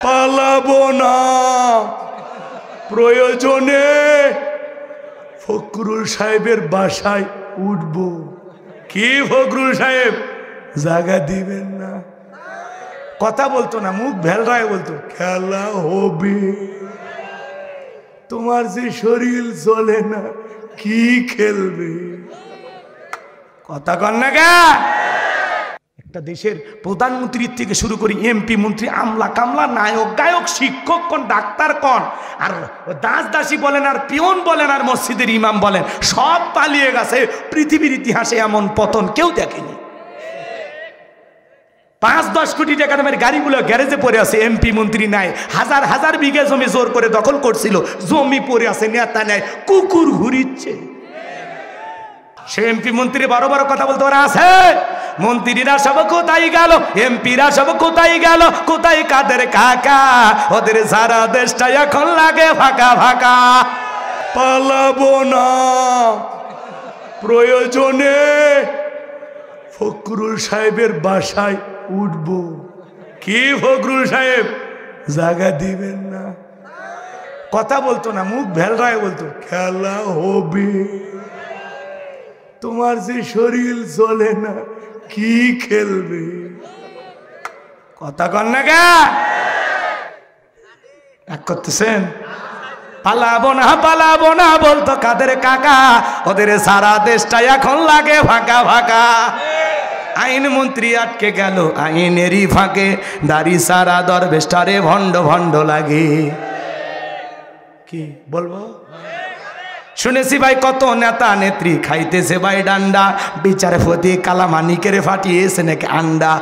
পালাবো না, প্রয়োজনে ফখরুল সাহেবের বাসায় উঠবো। কি ফখরুল সাহেব জায়গা দিবেন না? কথা বলতো না, মুখ ভেলরায় বলতো খেলা হবে। তোমার যে শরীর চলে না, কি খেলবে? কথা কন না গা। একটা দেশের প্রধানমন্ত্রীর থেকে শুরু করি এমপি মন্ত্রী, আমলা কামলা, নায়ক গায়ক, শিক্ষক কোন, ডাক্তার কোন, আর দাস দাসী বলেন, আর পিয়ন বলেন, আর মসজিদের ইমাম বলেন, সব পালিয়ে গেছে। পৃথিবীর ইতিহাসে এমন পতন কেউ দেখেনি। ৫-১০ কোটি টাকা দামের গাড়িগুলো গ্যারেজে পড়ে আছে, এমপি মন্ত্রী নাই। হাজার হাজার বিঘা জমি জোর করে দখল করছিল, জমি পড়ে আছে, নেতা নেয়, কুকুর ঘুরিচ্ছে। সে এমপি মন্ত্রী বড় বড় কথা বলতে ওরা আছে। মন্ত্রীরা সব কোথায় গেল, এমপিরা সব কোথায় গেল, কোথায় কাদের কাকা? ওদের সারা দেশটা এখন লাগে ফাঁকা ফাঁকা। পালাবো না, প্রয়োজনে ফখরুল সাহেবের বাসায় উঠবো। কি ফখরুল সাহেব জায়গা দিবেন না? কথা বলতো না, মুখ ভেলরায় বলতো খেলা হবে। তোমার যে শরীর চলে না, কি খেলবে? কথা কন না গা। এক করতেছেন? পালাবো না বলতো কাদের কাকা? ওদের সারা দেশটা এখন লাগে ফাঁকা ফাঁকা। আইন মন্ত্রী আটকে গেল আইনেরই ফাঁকে, দাড়ি সারা দরবেশটারে ভণ্ড ভণ্ড লাগে। কি বলবো? শুনেছি ভাই কত নেতা নেত্রী খাইতেছে ভাই ডান্ডা, বিচারপতি কালামানিকের ফাটিয়েছে নাকি আন্ডা।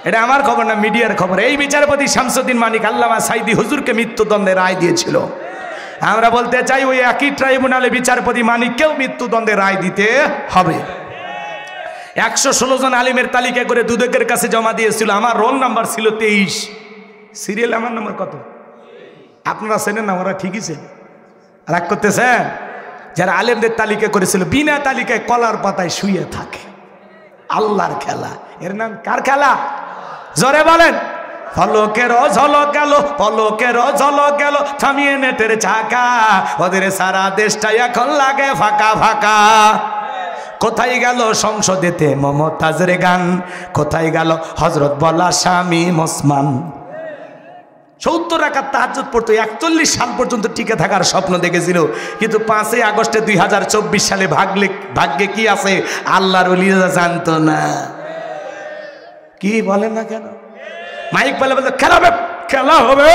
এটা আমার খবর না, মিডিয়ার খবর। এই বিচারপতি শামসুদ্দিন মানিক আল্লামা সাইদি হুজুরকে মৃত্যুদণ্ডের রায় দিয়েছিল। আমরা বলতে চাই ওই একই ট্রাইব্যুনালে বিচারপতি মানিককেও মৃত্যুদণ্ডের রায় দিতে হবে। 116 জন আলিমের তালিকা করে দুদকের কাছে জমা দিয়েছিল। আমার রোল নাম্বার ছিল 23, সিরিয়াল আমার নাম্বার কত? আপনারা চেনেন না? ওরা ঠিকই ছিল। রাগ করতেছেন? যারা আলেমদের তালিকা করেছিল বিনা তালিকায় কলার পাতায় শুয়ে থাকে। আল্লাহর খেলা। এর নাম কার খেলা? জোরে বলেন। ফলকের ঝলক গেল, ফলকের ঝলক গেল, থামিয়ে নেটের চাকা, ওদের সারা দেশটা এখন লাগে ফাঁকা ফাঁকা। কোথায় গেল সংসদেতে মমতাজের গান, কোথায় গেল হজরত বলা স্বামী ওসমান? 70 রাকাত তাহাজ্জুদ পড়তো, 41 সাল পর্যন্ত টিকে থাকার স্বপ্ন দেখেছিল, কিন্তু 5 আগস্টে 2024 সালে ভাগ্যে কি আছে আল্লাহর ওলিরা জানতো না। কি বলেন না কেন? মাইক পেলে বলতো খেলা হবে।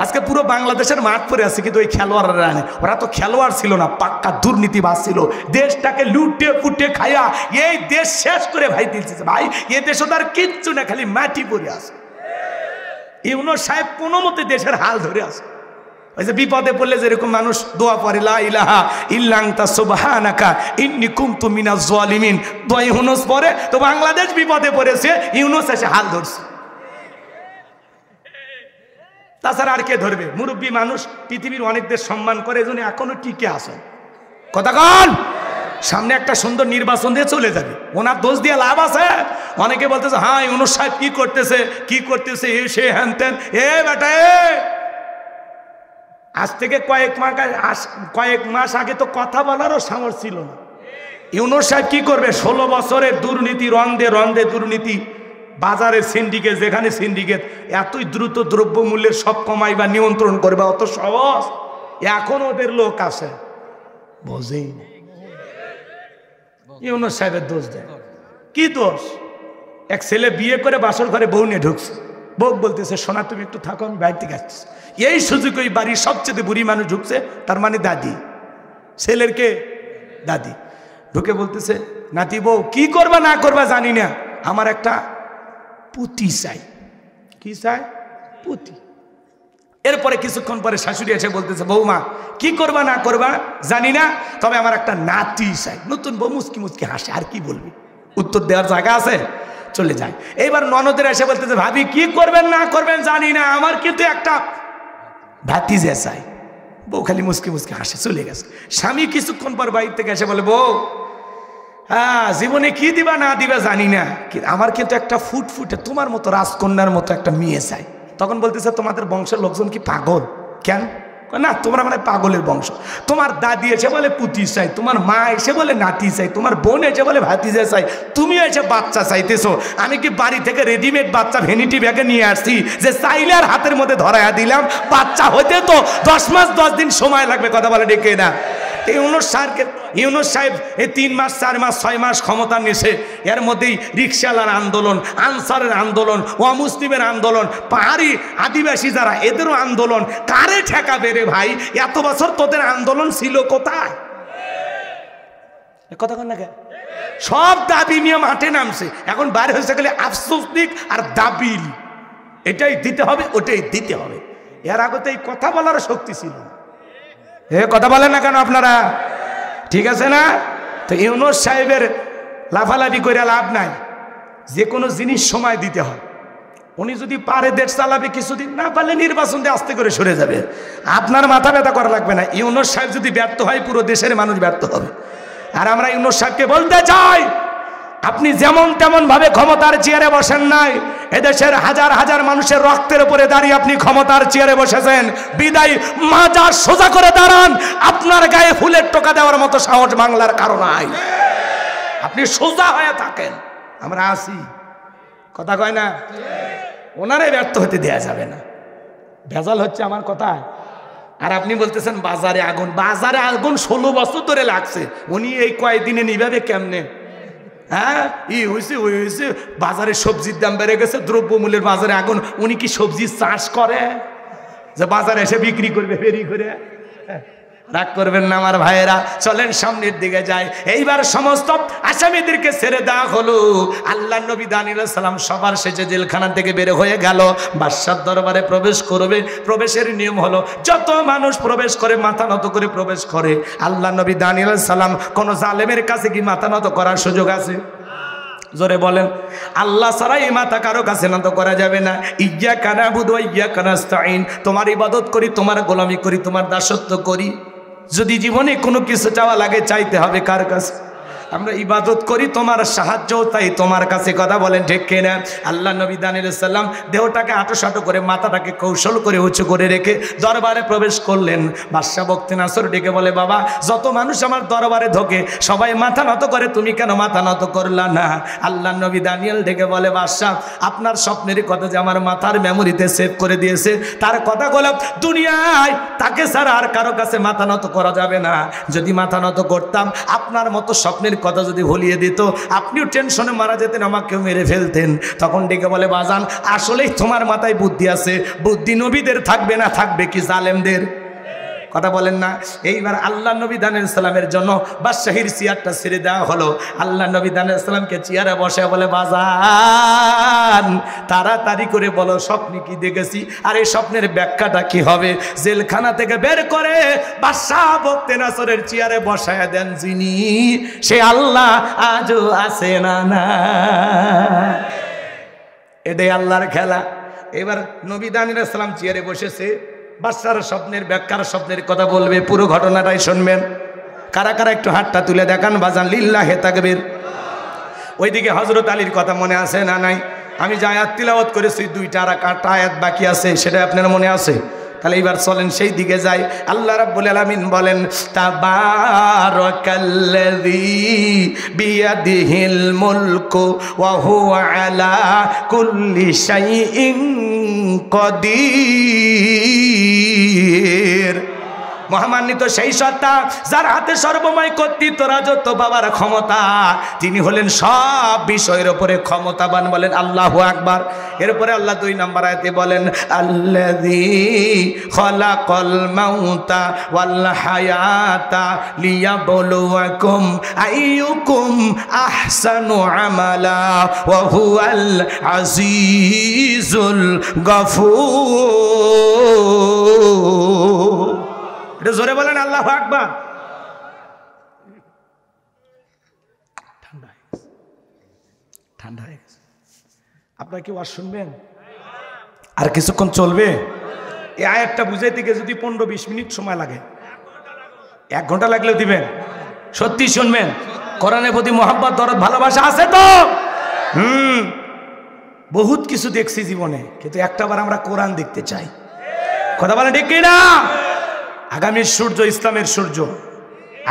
আজকে পুরো বাংলাদেশের মাঠ পরে আছে, কিন্তু ওই খেলোয়াড়রা নেই। ওরা তো খেলোয়াড় ছিল না, পাক্কা দুর্নীতিবাজ ছিল। দেশটাকে লুটে ফুটে খাইয়া এই দেশ শেষ করে ভাই দিয়েছে। ভাই এ দেশ তার কিচ্ছু না, খালি মাটি পরে আছে। ইউনূস সাহেব কোনো মতে দেশের হাল ধরে আছে। ওই যে বিপদে পড়লে যেরকম মানুষ দোয়া পড়ে, লা ইলাহা ইল্লা আনতা সুবহানাকা ইন্নী কুনতু মিনাজ জালিমিন, দোয়া ইউনূস পড়ে। তো বাংলাদেশ বিপদে পড়েছে, ইউনূস এসে হাল ধরছে। তাছাড়া আর কে ধরবে? মুরব্বী মানুষ, পৃথিবীর অনেক দেশ সম্মান করে, এজন্য এখনো টিকে আছে। কথা কন। সামনে একটা সুন্দর নির্বাচন দিয়ে চলে যাবে, ওনার দোষ দিয়ে লাভ আছে? অনেকে বলতেছে হ্যাঁ ইউনূস সাহেব কি করতেছে সে হ্যান ত্যান। এ বেটা, আজ থেকে কয়েক মাস আগে তো কথা বলারও সামর্থ্য ছিল না। ইউনূস সাহেব কি করবে? 16 বছরের দুর্নীতি, রন্ধে রন্ধে দুর্নীতি, বাজারের সিন্ডিকেট, যেখানে সিন্ডিকেট, এতই দ্রুত দ্রব্যমূল্যের সব কমাই বা নিয়ন্ত্রণ করবে, অত সহজ? এখন ওদের লোক আছে, বোঝেই না। ইউনূস সাহেবের দোষ দেয়। কি দোষ? এক ছেলে বিয়ে করে বাসর ঘরে বউ নিয়ে ঢুকছে। বউ বলতেছে সোনা তুমি একটু থাকো, আমি বাইরে থেকে আসছি। এই সুযোগ ওই বাড়ির সবচেয়ে বুড়ি মানুষ ঢুকছে, তার মানে দাদি, ছেলের কে? দাদি। ঢুকে বলতেছে নাতি বউ কি করবা না করবা জানি না, আমার একটা পুতি চাই। কি চাই? পুতি। এরপরে কিছুক্ষণ পরে শাশুড়ি এসে বলতেছে বৌমা কি করবা না করবা জানি না, তবে আমার একটা নাতি চাই। নতুন বউ মুচকি মুচকি হাসে, আর কি বলবি, উত্তর দেওয়ার জায়গা আছে, চলে যায়। এইবার ননদের এসে বলতেছে ভাবি কি করবেন না করবেন জানি না, আমার কিন্তু একটা ভাতিজা চাই। বউ খালি মুচকি মুচকি হাসে, চলে গেছে। স্বামী কিছুক্ষণ পর বাইর থেকে এসে বলে বউ হ্যাঁ জীবনে কি দিবা না দিবা জানি না, আমার কিন্তু একটা ফুটফুটে তোমার মতো রাজকন্যার মতো একটা মেয়ে চাই। তখন বলতেছে তোমাদের বংশের লোকজন কি পাগল? কেন? না, তোমরা মানে পাগলের বংশ। তোমার দাদি এসে বলে পুতি চাই, তোমার মা এসে বলে নাতি চাই, তোমার বোন এসে বলে ভাতিজা চাই, তুমিও এসে বাচ্চা চাইতেছো। আমি কি বাড়ি থেকে রেডিমেড বাচ্চা ভ্যানিটি ব্যাগে নিয়ে আসছি যে চাইলে আর হাতের মধ্যে ধরাইয়া দিলাম? বাচ্চা হইতে তো 10 মাস 10 দিন সময় লাগবে। কথা বলে ডেকে না? ইউনূস সাহেব এই 3 মাস 4 মাস 6 মাস ক্ষমতা নিয়েছে। এর মধ্যেই রিকশালার আন্দোলন, আনসারের আন্দোলন, অমুসলিমের আন্দোলন, পাহাড়ি আদিবাসী যারা এদেরও আন্দোলন। কারে ঠেকাবে রে ভাই? এত বছর তোদের আন্দোলন ছিল কোথায়? কথা কন না, সব দাবি নিয়ে মাঠে নামছে। এখন বাইরে হয়েছে গেলে আফসোসনিক আর দাবিল, এটাই দিতে হবে ওটাই দিতে হবে। এর আগে তো এই কথা বলার শক্তি ছিল না। কথা বলেন না কেন আপনারা? ঠিক আছে না? তো ইউনূস সাহেবের লাফালাফি করে লাভ নাই, যে কোনো জিনিস সময় দিতে হয়। উনি যদি পারে দেশ চালাবে কিছুদিন, না পারলে নির্বাচন দিয়ে আস্তে করে সরে যাবে। আপনার মাথা ব্যথা করা লাগবে না। ইউনূস সাহেব যদি ব্যর্থ হয় পুরো দেশের মানুষ ব্যর্থ হবে। আর আমরা ইউনূস সাহেবকে বলতে চাই, আপনি যেমন তেমন ভাবে ক্ষমতার চেয়ারে বসেন নাই, এদেশের হাজার হাজার মানুষের রক্তের উপরে দাঁড়িয়ে আপনি ক্ষমতার চেয়ারে বসেছেন। বিদায় মাজা সোজা করে দাঁড়ান। আপনার গায়ে ফুলের টোকা দেওয়ার মতো সাহস বাংলার কারণ নাই। আপনি সোজা হয়ে থাকেন, আমরা আসি। কথা কয় না? ওনারে ব্যর্থ হতে দেয়া যাবে না। ভেজাল হচ্ছে আমার কথায়। আর আপনি বলতেছেন বাজারে আগুন। বাজারে আগুন 16 বছর ধরে লাগছে। উনি এই কয়েকদিনে নিভাবে কেমনে? হ্যাঁ, ই হয়েছে ওই হয়েছে, বাজারে সবজির দাম বেড়ে গেছে, দ্রব্যমূল্যের বাজারে আগুন। উনি কি সবজির চাষ করে যে বাজারে এসে বিক্রি করবে ফেরি করে? রাগ করবেন না আমার ভাইয়েরা, চলেন সামনের দিকে যায়। এইবার সমস্ত আসামিদেরকে ছেড়ে দেওয়া হলো। আল্লাহ নবী দানিয়েল আলাইহিস সালাম সবার শেষে জেলখানা থেকে বের হয়ে গেল, বাদশার দরবারে প্রবেশ করবে। প্রবেশের নিয়ম হলো যত মানুষ প্রবেশ করে মাথা নত করে প্রবেশ করে। আল্লাহ নবী দানিয়েল আলাইহিস সালাম কোন জালেমের কাছে কি মাথা নত করার সুযোগ আছে? জোরে বলেন। আল্লাহ ছাড়া এই মাথা কারো কাছে নত করা যাবে না। ইয়্যাকা না'বুদু ওয়া ইয়্যাকা নাস্তাঈন। তোমার ইবাদত করি, তোমার গোলামি করি, তোমার দাসত্ব করি। যদি জীবনে কোনো কিছু চাওয়া লাগে, চাইতে হবে কার কাছে? আমরা ইবাদত করি, তোমার সাহায্য তাই তোমার কাছে। কথা বলেন ঠিক কিনা? আল্লাহ নবী দানিয়েল আলাইহিস সালাম দেহটাকে আঁটোসাঁটো করে, মাথাটাকে কৌশল করে উঁচু করে রেখে দরবারে প্রবেশ করলেন। বাদশা বক্তে নাসর ডেকে বলে, বাবা, যত মানুষ আমার দরবারে ঢোকে সবাই মাথা নত করে, তুমি কেন মাথা নত করলা না? আল্লাহ নবী দানিয়েল ডেকে বলে, বাদশা, আপনার স্বপ্নের কথা যে আমার মাথার মেমোরিতে সেভ করে দিয়েছে, তার কথাগুলো দুনিয়ায় তাকে ছাড়া আর কারো কাছে মাথা নত করা যাবে না। যদি মাথা নত করতাম, আপনার মতো স্বপ্নের কথা যদি ভুলিয়ে দিত, আপনিও টেনশনে মারা যেতেন, আমাকেও মেরে ফেলতেন। তখন ডেকে বলে, বাজান, আসলেই তোমার মাথায় বুদ্ধি আছে। বুদ্ধি নবীদের থাকবে না, থাকবে কি জালেমদের? কথা বলেন না? এইবার আল্লাহ নবী দানিয়েল আলাইহিস সালামের জন্য বাদশাহীর চেয়ারটা ছেড়ে দেওয়া হলো। আল্লাহ নবী দানিয়েল আলাইহিস সালামকে চেয়ারে বসে বলে, বাজান, তাড়াতাড়ি করে বলো স্বপ্নে কি দেখেছি, আর এই স্বপ্নের ব্যাখ্যাটা কি হবে? জেলখানা থেকে বের করে বাদশাহ বক্তে নাসরের চেয়ারে বসায় দেন যিনি, সে আল্লাহ আজও আছে না না। এটাই আল্লাহর খেলা। এবার নবী দানিয়েল আলাইহিস সালাম চেয়ারে বসেছে, বাদশার স্বপ্নের ব্যাখ্যার স্বপ্নের কথা বলবে, পুরো ঘটনাটাই শুনবেন। কারা কারা একটু হাতটা তুলে দেখান বাজান, লিল্লাহে তাকবীর। ওইদিকে হযরত আলীর কথা মনে আছে না নাই? আমি যে আয়াত তিলাওয়াত করেছি, 2টা আয়াত বাকি আছে, সেটা আপনার মনে আছে? তাহলে এইবার চলেন সেই দিকে যাই। আল্লাহ রাব্বুল আলামিন বলেন, তাবারাকাল্লাযী বিয়াদিহিল মুলকু ওয়া হুয়া আলা কুল্লি শাইইন কদির। মহামান্বিত সেই সত্তা যার হাতে সর্বময় কর্তৃত্ব, রাজত্ব, বাবার ক্ষমতা। তিনি হলেন সব বিষয়ের উপরে ক্ষমতাবান। বলেন আল্লাহু আকবার। এরপরে আল্লাহ 2 নম্বর আয়াতে বলেন, আল্লাযী খালাকাল মাউতা ওয়াল হায়াতা লিয়াবলুয়াকুম আইয়ুকুম আহসানু আমালা ওয়া হুয়াল আজিজুল গফুর। জোরে বলেন আল্লাহু আকবার। ঠান্ডা হয়ে গেছে। আপনারা কি ওয়াজ শুনবেন? আর কিছুক্ষণ চলবে? এই আয়াতটা বুঝাইতে গিয়ে যদি 15-20 মিনিট সময় লাগে, 1 ঘন্টা লাগলেও দিবেন। সত্যি শুনবেন? কোরআনের প্রতি মহব্বত, দরদ, ভালোবাসা আছে তো? বহুত কিছু দেখছি জীবনে, কিন্তু একটাবার আমরা কোরআন দেখতে চাই। কথা বলেন ঠিক কিনা? আগামীর সূর্য ইসলামের সূর্য,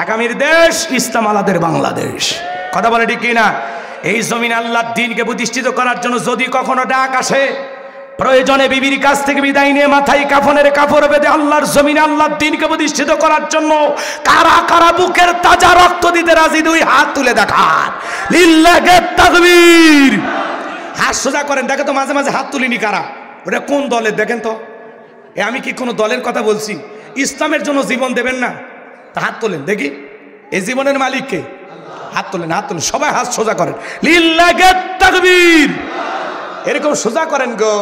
আগামীর দেশ ইসলাম আলাদের বাংলাদেশ। কথা বলে ঠিক কিনা? এই জমিন আল্লাহর দ্বীনকে প্রতিষ্ঠিত করার জন্য যদি কখনো ডাক আসে, প্রয়োজনে বিবির কাছ থেকে বিদায় নিয়ে মাথায় কাফনের কাপড় বেঁধে আল্লাহর জমিনে আল্লাহর দ্বীনকে প্রতিষ্ঠিত করার জন্য কারা কারা বুকের তাজা রক্ত দিতে রাজি, দুই হাত তুলে দেখান। লিল্লাহি তাকবীর। হাত সোজা করেন। দেখে তো মাঝে মাঝে হাত তুলিনি কারা, ওটা কোন দলের দেখেন তো। আমি কি কোনো দলের কথা বলছি? ইসলামের জন্য জীবন দেবেন না? তা হাত তোলেন দেখি। এই জীবনের মালিক কে? হাত তোলেন, হাত তোলেন, সবাই হাত সোজা করেন। লিল্লাহি তাকবীর। এরকম সোজা করেন গো।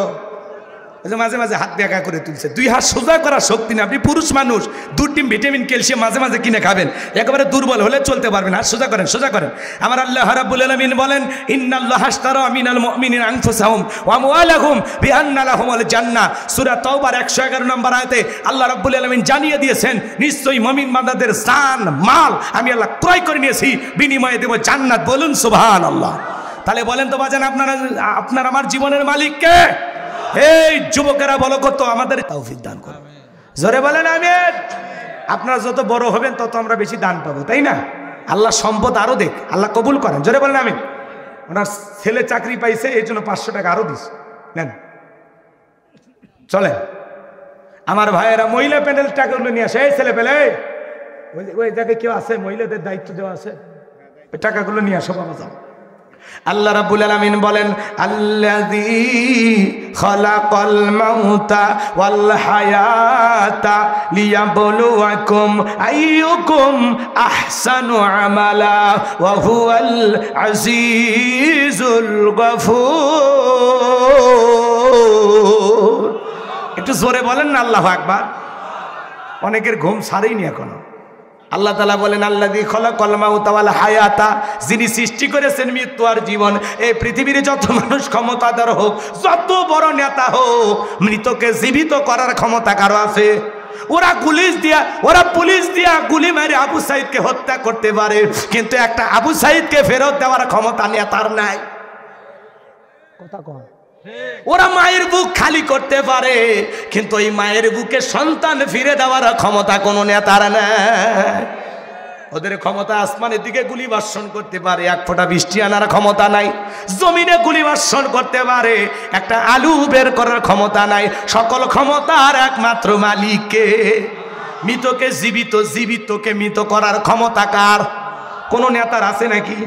মাঝে মাঝে হাত বেঁকা করে তুলছে। দুই হাত সোজা করার শক্তি না। আপনি পুরুষ মানুষ, 2 টিম ভিটামিন ক্যালসিয়াম মাঝে মাঝে কিনে খাবেন, একেবারে দুর্বল হলে চলতে পারবেন। হাত সোজা করেন, সোজা করেন। আমার আল্লাহ রাব্বুল আলামিন বলেন, ইন্নাল্লাহা আশতারা মিনাল মুমিনিনা আনফুসাহুম ওয়া আমওয়ালাহুম বিআন্না লাহুমুল জান্নাহ। সূরা তাওবার 111 নম্বর আয়াতে আল্লাহ রাব্বুল আলামিন জানিয়ে দিয়েছেন, নিশ্চয়ই মুমিন বান্দাদের জান মাল আমি আল্লাহ ক্রয় করে নিয়েছি, বিনিময়ে দেব জান্নাত। বলুন সুবহানাল্লাহ। তাহলে বলেন তো বাজান, আপনার আমার জীবনের মালিক কে? এই যুবকেরা বলো, কত আমাদের তৌফিক দান করো। জোরে বলেন আমিন। আপনারা যত বড় হবেন তত আমরা বেশি দান পাবো, তাই না? আল্লাহ সম্পদ আরো দেখ, আল্লাহ কবুল করেন। জোরে বলেন আমিন। ওনার ছেলে চাকরি পাইছে, এই জন্য 500 টাকা আরো দিস নেন। চলে আমার ভাইয়েরা মহিলা প্যানেল টাকাগুলো নিয়ে আসে। এই ছেলে পেলে ওই জায়গায় কেউ আছে, মহিলাদের দায়িত্ব দেওয়া আছে, ওই টাকাগুলো নিয়ে আসো বাবা, যাও। আল্লাহ রাব্বুল আলামিন বলেন, আল্লাযী খালাকাল মাউতা ওয়াল হায়াতা লিয়াবলুয়াকুম আইয়ুকুম আহসানু আমালা ওয়া হুয়াল আজিজুল গফুর। একটু জোরে বলেন না আল্লাহু আকবার। অনেকের ঘুম ছাড়েইনি এখনো। আল্লাহ তাআলা বলেন, আল্লাযী খালাকাল মাউতা ওয়াল হায়াতা, যিনি সৃষ্টি করেছেন মৃত্যু আর জীবন। এই পৃথিবীর যত মানুষ ক্ষমতাধর হোক, যত বড় নেতা হোক, মৃতকে জীবিত করার ক্ষমতা কারো আছে? ওরা পুলিশ দিয়া গুলি মেরে আবু সাইদকে হত্যা করতে পারে, কিন্তু একটা আবু সাইদকে ফেরত দেওয়ার ক্ষমতা নেতার নাই। কথা কয়। ওরা মায়ের বুক খালি করতে পারে, কিন্তু ওই মায়ের বুকে সন্তান ফিরে দেওয়ার ক্ষমতা কোনো নেতার নাই। ওদের ক্ষমতা আসমানের দিকে গুলি বর্ষণ করতে পারে, 1 ফোঁটা বৃষ্টি আনার ক্ষমতা নাই। জমিনে গুলি বর্ষণ করতে পারে, একটা আলু বের করার ক্ষমতা নাই। সকল ক্ষমতার একমাত্র মালিককে। মৃতকে জীবিত, জীবিতকে মৃত করার ক্ষমতা কার? কোন নেতার আছে নাকি?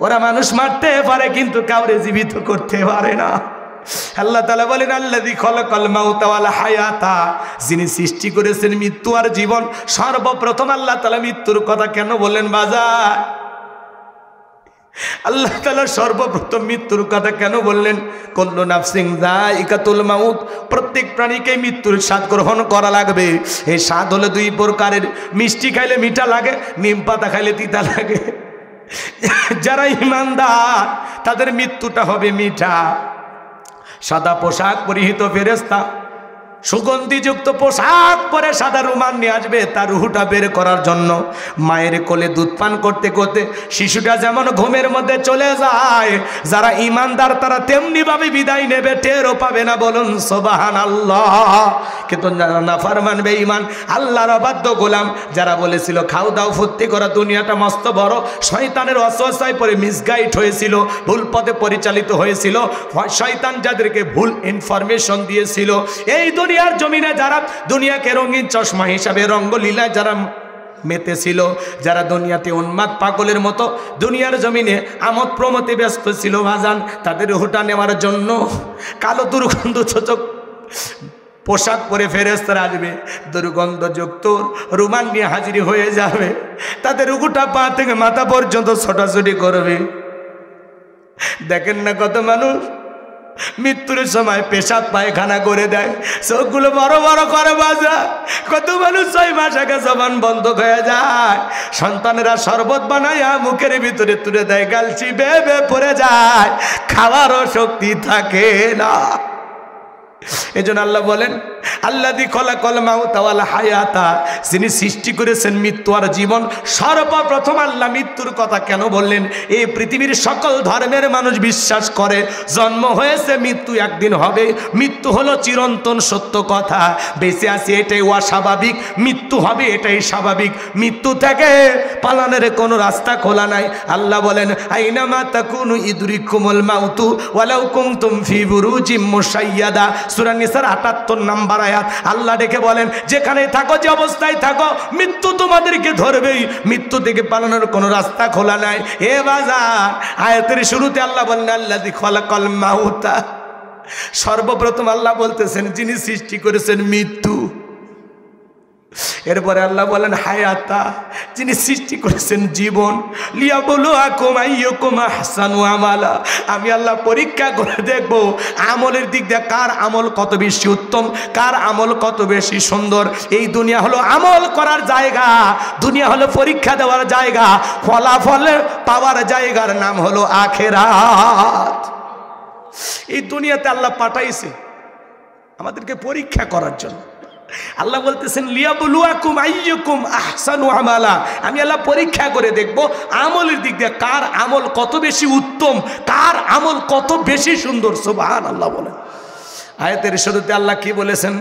ওরা মানুষ মারতে পারে, কিন্তু কাউরে জীবিত করতে পারে না। আল্লাহ তাআলা বলেন, আল্লাযী খালাকাল মাউতা ওয়াল হায়াতা, যিনি সৃষ্টি করেছেন মৃত্যু আর জীবন। সর্বপ্রথম আল্লাহ তাআলা মৃত্যুর কথা কেন বললেন বাজার? আল্লাহ তাআলা সর্বপ্রথম মৃত্যুর কথা কেন বললেন? কুল্লু নাফসিন যায়িকাতুল মাউত, প্রত্যেক প্রাণীকে মৃত্যুর স্বাদ গ্রহণ করা লাগবে। এই স্বাদ হলো 2 প্রকারের। মিষ্টি খাইলে মিঠা লাগে, নিম পাতা খাইলে তিতা লাগে। যারা ঈমানদার তাদের মৃত্যুটা হবে মিঠা। সাদা পোশাক পরিহিত ফেরেশতা সুগন্ধিযুক্ত পোশাক পরে সাদা রুমাল নিয়ে আসবে তার রুহটা বের করার জন্য। মায়ের কোলে দুধ পান করতে করতে শিশুটা যেমন ঘুমের মধ্যে চলে যায়, যারা ঈমানদার তারা তেমনি ভাবে বিদায় নেবে, টেরও পাবে না। বলুন সুবহানাল্লাহ। কিন্তু যারা নাফরমান বেঈমান, আল্লাহর অবাধ্য গোলাম, যারা বলেছিল খাও দাও ফুর্তি করা, দুনিয়াটা মস্ত বড়, শয়তানের ওয়াসওয়াসায় পড়ে মিসগাইড হয়েছিল, ভুল পথে পরিচালিত হয়েছিল। শয়তান যাদেরকে ভুল ইনফরমেশন দিয়েছিল, এই দুনিয়ার জমিনে যারা দুনিয়াকে রঙিন চশমা হিসাবে রঙ্গলীলায় যারা মেতেছিল, যারা দুনিয়াতে উন্মাদ পাগলের মতো দুনিয়ার জমিনে আমোদ প্রমোদে ব্যস্ত ছিল বাজান, তাদের রুহটা নেওয়ার জন্য কালো দুর্গন্ধযুক্ত পোশাক পরে ফেরেশতারা আসবে, দুর্গন্ধযুক্ত রুমাল নিয়ে হাজির হয়ে যাবে। তাদের রুহটা পা থেকে মাথা পর্যন্ত ছোটাছুটি করবে। দেখেন না কত মানুষ মৃত্যুর সময় পেশাব পায়খানা করে দেয়, চোখগুলো বড় বড় করে বাজায়। কত মানুষ 6 মাস আগে জবান বন্ধ হয়ে যায়, সন্তানেরা শরবত বানাইয়া মুখের ভিতরে তুলে দেয়, গালছি বেবে পড়ে যায়, খাওয়ারও শক্তি থাকে না। এজন্য আল্লাহ বলেন, আল্লাযী খলাকাল মাউতা ওয়াল হায়াতা, যিনি সৃষ্টি করেছেন মৃত্যু আর জীবন। সর্বপ্রথম আল্লাহ মৃত্যুর কথা কেন বললেন? এই পৃথিবীর সকল ধর্মের মানুষ বিশ্বাস করে জন্ম হয়েছে, মৃত্যু একদিন হবে। মৃত্যু হলো চিরন্তন সত্য কথা। বেঁচে আছি এটাই অস্বাভাবিক, মৃত্যু হবে এটাই স্বাভাবিক। মৃত্যু থেকে পালানোর কোনো রাস্তা খোলা নাই। আল্লাহ বলেন আইনামা তাকুনু ইদরিকুমুল মাউতু ওয়ালাউ কুনতুম ফি বুরুজিম মুশাইয়াদা, সূরা নিসার ৭৮ নম্বর আয়াত। আল্লাহ ডেকে বলেন যেখানে থাকো, যে অবস্থায় থাকো, মৃত্যু তোমাদেরকে ধরবেই। মৃত্যু থেকে পালানোর কোনো রাস্তা খোলা নাই। এ বাজার, আয়াতের শুরুতে আল্লাহ বলেন আল্লাযী খলাকাল মাউতা, সর্বপ্রথম আল্লাহ বলতেছেন যিনি সৃষ্টি করেছেন মৃত্যু। এরপরে আল্লাহ বলেন হায়াতা, যিনি সৃষ্টি করেছেন জীবন। লিয়াবলুয়াকুম আইয়ুকুম আহসানু আমালা, আমি আল্লাহ পরীক্ষা করে দেখব আমলের দিক দিয়ে কার আমল কত বেশি উত্তম, কার আমল কত বেশি সুন্দর। এই দুনিয়া হলো আমল করার জায়গা, দুনিয়া হলো পরীক্ষা দেওয়ার জায়গা, ফলাফল পাওয়ার জায়গার নাম হলো আখিরাত। এই দুনিয়াতে আল্লাহ পাঠাইছে আমাদেরকে পরীক্ষা করার জন্য। আল্লাহ বলতেছেন লিয়াবলুয়াকুম আইয়ুকুম আহসানু আমালা, আমি আল্লাহ পরীক্ষা করে দেখব আমলের দিক দিয়ে কার আমল কত বেশি উত্তম, কার আমল কত বেশি সুন্দর। সুবহানাল্লাহ বলেন। আয়াতের শুরুতে আল্লাহ কি বলেছেন?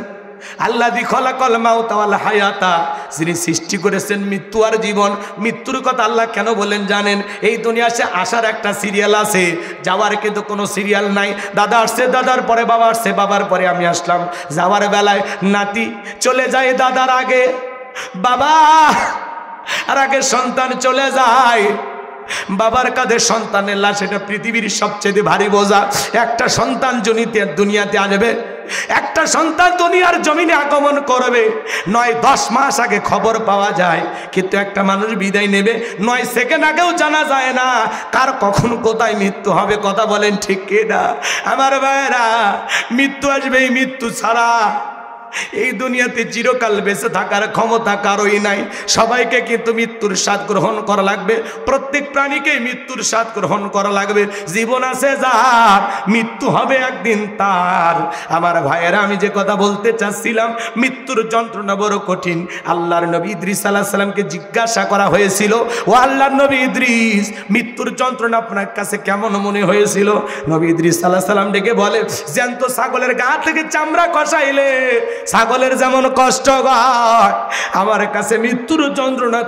আল্লাযী খলাকাল মাউতা ওয়াল হায়াতা, যিনি সৃষ্টি করেছেন মৃত্যু আর জীবন। মৃত্যুর কথা আল্লাহ কেন বলেন জানেন? এই দুনিয়াতে আসার একটা সিরিয়াল আছে, যাওয়ার কিন্তু কোনো সিরিয়াল নাই। দাদা আসছে, দাদার পরে বাবা আসছে, বাবার পরে আমি আসলাম। যাওয়ার বেলায় নাতি চলে যায় দাদার আগে, বাবা আর আগে সন্তান চলে যায়। বাবার কাঁধে সন্তানের লাশ, এটা পৃথিবীর সবচেয়ে ভারী বোঝা। একটা সন্তান দুনিয়াতে আসবে, একটা সন্তান দুনিয়ার জমিনে আগমন করবে, ৯-১০ মাস আগে খবর পাওয়া যায়, কিন্তু একটা মানুষ বিদায় নেবে ৯ সেকেন্ড আগেও জানা যায় না কার কখন কোথায় মৃত্যু হবে। কথা বলেন ঠিক কিনা আমার ভাইয়েরা? মৃত্যু আসবে, এই মৃত্যু ছাড়া এই দুনিয়াতে চিরকাল বেঁচে থাকার ক্ষমতা কারোই নাই। সবাইকে কিন্তু মৃত্যুর স্বাদ গ্রহণ করা লাগবে, প্রত্যেক প্রাণীকে মৃত্যুর স্বাদ গ্রহণ করা লাগবে। জীবন আছে যার, মৃত্যু হবে একদিন তার। আমার ভাইয়েরা, আমি যে কথা বলতে চাচ্ছিলাম, মৃত্যুর যন্ত্রণা বড় কঠিন। আল্লাহর নবী ইদ্রিস আলাইহিস সালামকে জিজ্ঞাসা করা হয়েছিল, ও আল্লাহর নবী ইদ্রিস, মৃত্যুর যন্ত্রণা আপনার কাছে কেমন মনে হয়েছিল? নবী ইদ্রিস আলাইহিস সালাম ডেকে বলে, জ্যান্ত ছাগলের গা থেকে চামড়া খসাইলে ছাগলের যেমন কষ্ট হয়, আমার কাছে মৃত্যুর যন্ত্রণা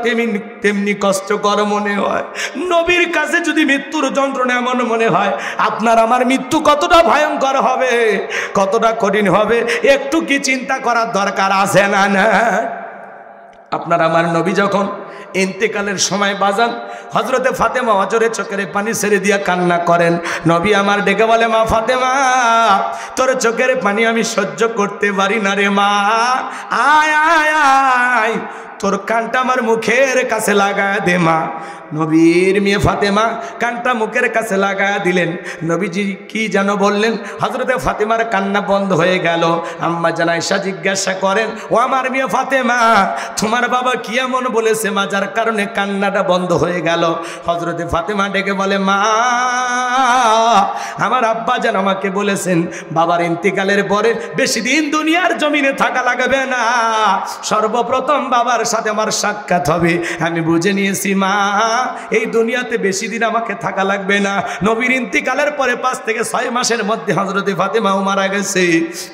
তেমনি কষ্টকর মনে হয়। নবীর কাছে যদি মৃত্যুর যন্ত্রণা এমন মনে হয়, আপনার আমার মৃত্যু কতটা ভয়ঙ্কর হবে, কতটা কঠিন হবে, একটু কি চিন্তা করার দরকার আছে না? না, আপনার আমার নবী যখন ইন্তেকালের সময় বাজান, হযরতে ফাতেমা অজরে চোখের পানি ছেড়ে দিয়া কান্না করেন। নবী আমার ডেকে বলে, মা ফাতেমা, তোর চোখের পানি আমি সহ্য করতে পারি না রে মা, আয় আয় আয়, তোর কানটা আমার মুখের কাছে লাগায় দে মা। নবীর মেয়ে ফাতেমা কানটা মুখের কাছে লাগায় দিলেন। নবীজি কি যেন বললেন, হযরতে ফাতেমার কান্না বন্ধ হয়ে গেল। আম্মা জান আয়েশা জিজ্ঞাসা করেন, ও আমার মেয়ে ফাতেমা, তোমার বাবা কি এমন বলেছে মা যার কারণে কান্নাটা বন্ধ হয়ে গেল? হযরতে ফাতেমা ডেকে বলে, মা, আমার আব্বা জান আমাকে বলেছেন বাবার ইন্তেকালের পরে বেশি দিন দুনিয়ার জমিনে থাকা লাগবে না, সর্বপ্রথম বাবার সাথে আমার সাক্ষাৎ হবে। আমি বুঝে নিয়েছি মা, এই দুনিয়াতে বেশি দিন আমাকে থাকা লাগবে না। নবীর ইন্তেকালের পরে 5 থেকে 6 মাসের মধ্যে হযরতে ফাতেমাও মারা গেছে।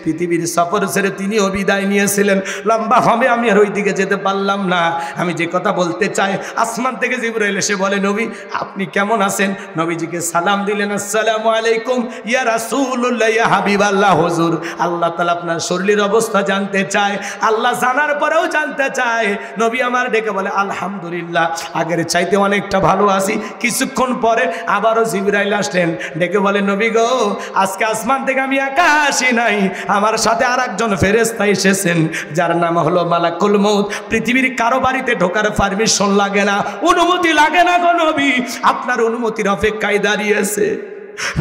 পৃথিবীর সফর ছেড়ে তিনিও বিদায় নিয়েছিলেন। লম্বা হবে, আমি আর ওই দিকে যেতে পারলাম না। আমি যে কথা বলতে চাই, আসমান থেকে জিবরাইল এসে বলে, নবী আপনি কেমন আছেন? নবীজিকে সালাম দিলেন, আসসালামু আলাইকুম ইয়া রাসূলুল্লাহ, ইয়া হাবিবাল্লাহ। হুজুর, আল্লাহ তাআলা আপনার শরীরের অবস্থা জানতে চায়। আল্লাহ জানার পরেও জানতে চায়। নবী আমার ডেকে বলে, আলহামদুলিল্লাহ, আগের চাইতে অনেকটা ভালো আছি। কিছুক্ষণ পরে আবারও জিবরাইল আসলেন, ডেকে বলে, নবী গো, আজকে আসমান থেকে আমি একা আসি নাই, আমার সাথে আর একজন ফেরেশতা এসেছেন, যার নাম হলো মালাকুল মউত। পৃথিবীর কারো বাড়িতে ঢোকার পারমিশন লাগে না, অনুমতি লাগে না গো নবী, আপনার অনুমতির অপেক্ষায় দাঁড়িয়েছে।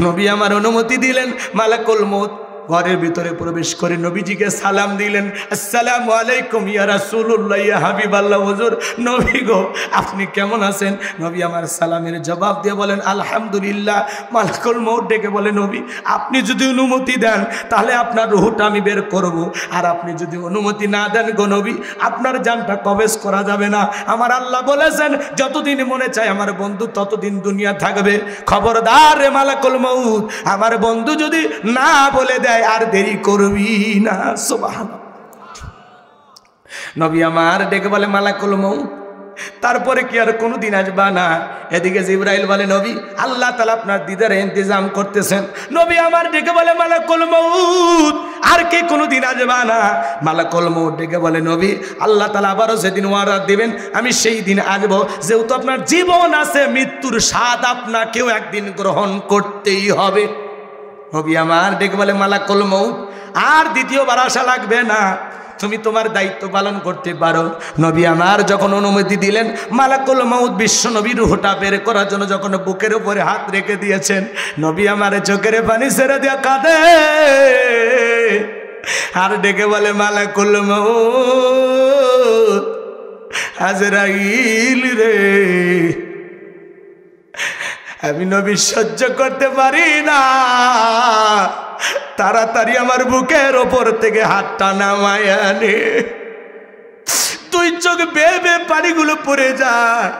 নবী আমার অনুমতি দিলেন, মালাকুল মউত ঘরের ভিতরে প্রবেশ করে নবীজিকে সালাম দিলেন, আসসালামু আলাইকুম ইয়া রাসূলুল্লাহ ইয়া হাবিবাল্লাহ। হুজুর নবী গো আপনি কেমন আছেন? নবী আমার সালামের জবাব দিয়ে বলেন আলহামদুলিল্লাহ। মালাকুল মউত ডেকে বলে, নবী আপনি যদি অনুমতি দেন তাহলে আপনার রূহটা আমি বের করব, আর আপনি যদি অনুমতি না দেন গো নবী আপনার জানটা কবজ করা যাবে না। আমার আল্লাহ বলেছেন যতদিন মনে চায় আমার বন্ধু ততদিন দুনিয়া থাকবে। খবরদার রে মালাকুল মউত, আমার বন্ধু যদি না বলে দেয় আর দেরি করবি না। সুবহানাল্লাহ। নবী আমার ডেকে বলে মালাকুল মউত তারপরে কি আর কোনোদিন আসবা না? এদিকে জিবরাইল বলে, নবী আল্লাহ তাআলা আপনার দিদার ইন্তজাম করতেছেন। নবী আমার ডেকে বলে মালাকুল মউত আর কি কোনোদিন আসবা না? মালাকুল মউত ডেকে বলে, নবী আল্লাহ তাআলা আবারও যেদিন ওয়াদা দিবেন আমি সেই দিন আসবো। যেহেতু আপনার জীবন আছে মৃত্যুর স্বাদ আপনাকেও একদিন গ্রহণ করতেই হবে। নবী আমার ডেকে বলে মালাকুল মউত আর দ্বিতীয়বার আসা লাগবে না, তুমি তোমার দায়িত্ব পালন করতে পারো। নবী আমার যখন অনুমতি দিলেন মালাকুল মউত বিশ্ব নবীর রূহটা বের করার জন্য যখন বুকের উপরে হাত রেখে দিয়েছেন, নবী আমার চোখের পানি ছেড়ে দিয়ে কাঁদে আর ডেকে বলে মালাকুল মউত আজরাইল রে, আমি নবী সহ্য করতে পারি না, তাড়াতাড়ি আমার বুকের ওপর থেকে হাতটা নামায় আনে। তুই চোখ বেয়ে বেয়ে পানিগুলো পড়ে যায়।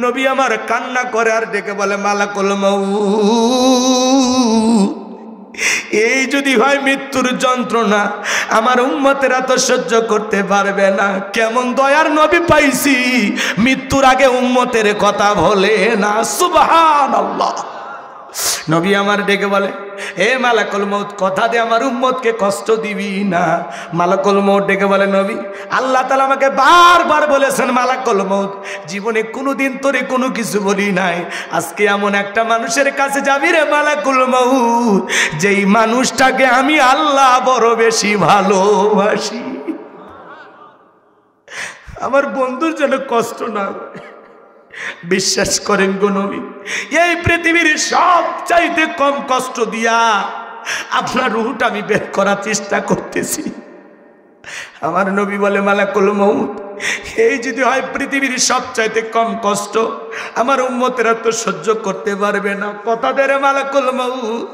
নবী আমার কান্না করে আর ডেকে বলে মালাকুল মউত এই যদি হয় মৃত্যুর যন্ত্রণা আমার উম্মতেরা তো সহ্য করতে পারবে না। কেমন দয়ার নবী পাইছি মৃত্যুর আগে উম্মতের কথা বলে না। সুবহানাল্লাহ। নবী আমার ডেকে বলে, এ মালাকুল মউত কথা দে আমার উম্মতকে কষ্ট দিবি না। মালাকুল মউত ডেকে বলে, নবী আল্লাহ তাআলা আমাকে বারবার বলেছেন মালাকুল মউত জীবনে কোনোদিন তোরে কোনো কিছু বলি নাই, আজকে এমন একটা মানুষের কাছে যাবি রে মালাকুল মউত যেই মানুষটাকে আমি আল্লাহ বড় বেশি ভালোবাসি। আমার বন্ধুর যেন কষ্ট না হয়। বিশ্বাস করেন গো নবী এই পৃথিবীর সবচাইতে কম কষ্ট দিয়া আপনার রূহটা আমি বের করার চেষ্টা করতেছি। আমার নবী বলে মালাকুল মউত এই যদি হয় পৃথিবীর সবচাইতে কম কষ্ট আমার উম্মতেরা তো সহ্য করতে পারবে না। কথা দে রে মালাকুল মউত